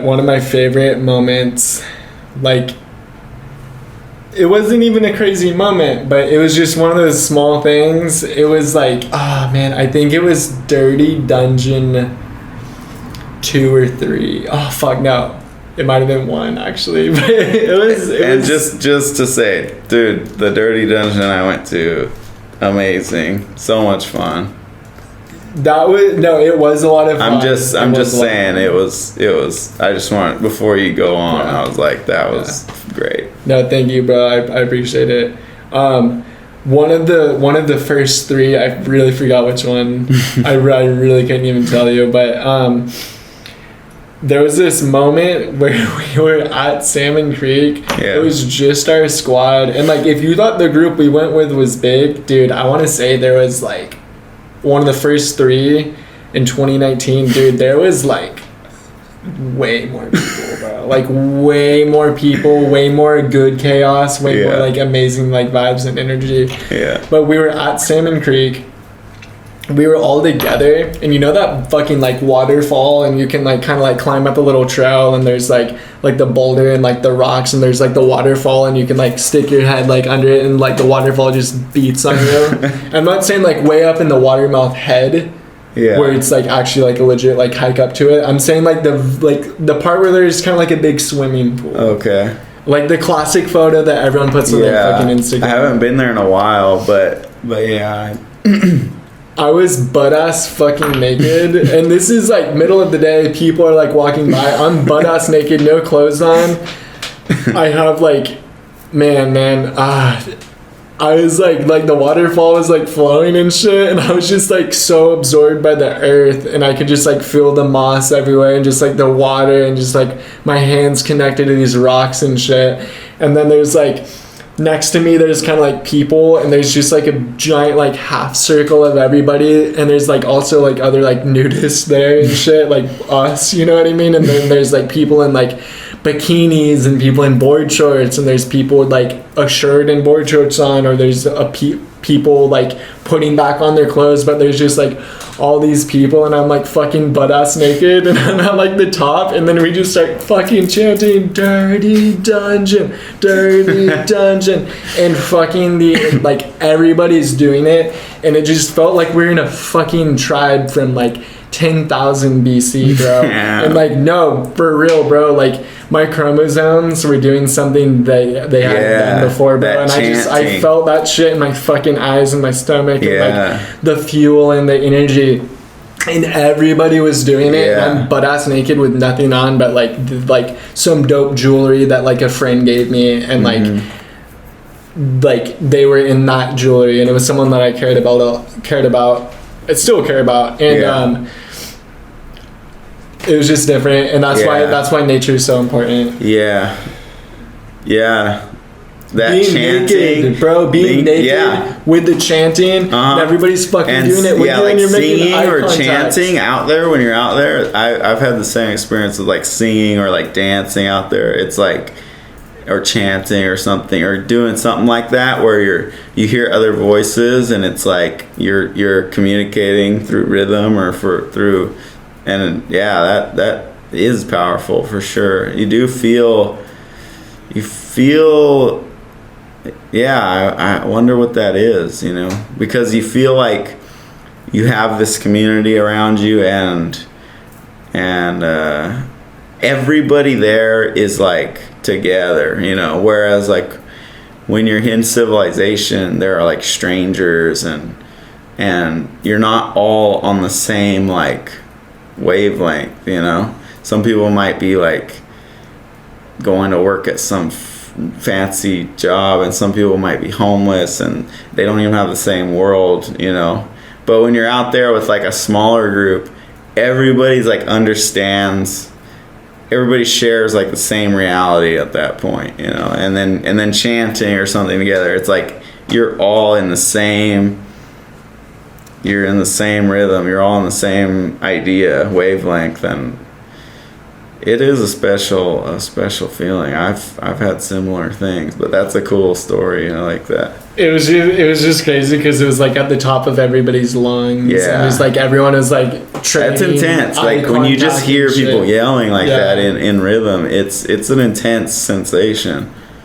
one of my favorite moments, like, it wasn't even a crazy moment, but it was just one of those small things. It was like, oh man, I think it was Dirty Dungeon 2 or 3. Oh fuck, no. It might have been 1 actually, but it was just to say, dude, the Dirty Dungeon I went to, amazing, so much fun. It was a lot of fun. I'm just saying it was. I just want, before you go on, I was like, that was great. No, thank you, bro. I appreciate it. One of the first 3, I really forgot which one. I really couldn't even tell you, but there was this moment where we were at Salmon Creek. Yeah. It was just our squad, and like, if you thought the group we went with was big, dude, I want to say there was like one of the first 3 in 2019, dude. There was like way more people, bro. Like way more people, way more good chaos, way more like amazing like vibes and energy. Yeah. But we were at Salmon Creek. We were all together, and you know that fucking like waterfall, and you can like kind of like climb up a little trail, and there's like the boulder and like the rocks, and there's like the waterfall, and you can like stick your head like under it, and like the waterfall just beats on you. I'm not saying like way up in the watermouth head, where it's like actually like a legit like hike up to it. I'm saying like the part where there's kind of like a big swimming pool. Okay. Like the classic photo that everyone puts on their fucking Instagram. I haven't been there in a while, but yeah. I was butt-ass fucking naked, and this is like middle of the day, people are like walking by, I'm butt-ass naked, no clothes on. I have like, I was like the waterfall was like flowing and shit, and I was just like so absorbed by the earth, and I could just like feel the moss everywhere, and just like the water, and just like my hands connected to these rocks and shit. And then there's like, next to me there's kind of like people, and there's just like a giant like half circle of everybody, and there's like also like other like nudists there and shit, like us, you know what I mean? And then there's like people in like bikinis, and people in board shorts, and there's people with like a shirt and board shorts on, or there's people like putting back on their clothes, but there's just like all these people, and I'm like fucking butt-ass naked, and I'm at like the top, and then we just start fucking chanting Dirty Dungeon, Dirty Dungeon, and fucking like everybody's doing it, and it just felt like we're in a fucking tribe from like 10,000 BC, bro. And like, no, for real, bro, like my chromosomes were doing something they hadn't done before, bro. And I felt that shit in my fucking eyes and my stomach, and like the fuel and the energy, and everybody was doing it. And I'm butt ass naked with nothing on but like some dope jewelry that like a friend gave me, and like they were in that jewelry, and it was someone that I cared about, I still care about, and it was just different, and that's why nature is so important. That being chanting, naked, bro, being naked with the chanting, and everybody's fucking doing it with you, and you're making eye contact. Chanting out there when you're out there. I've had the same experience with like singing or like dancing out there. It's like, or chanting or something, or doing something like that where you hear other voices, and it's like you're communicating through rhythm or through, and that is powerful for sure. You feel I wonder what that is, because you feel like you have this community around you, and everybody there is like together, whereas like when you're in civilization, there are like strangers, and you're not all on the same like wavelength. Some people might be like going to work at some fancy job, and some people might be homeless, and they don't even have the same world, but when you're out there with like a smaller group, everybody's like understands, everybody shares like the same reality at that point, and then chanting or something together, it's like you're all in the same rhythm, you're all in the same idea wavelength, and It is a special feeling. I've had similar things, but that's a cool story. I like that. It was just crazy because it was like at the top of everybody's lungs. Yeah. And it was like everyone was like training. That's intense. Like when you just hear people yelling like that in rhythm, it's an intense sensation.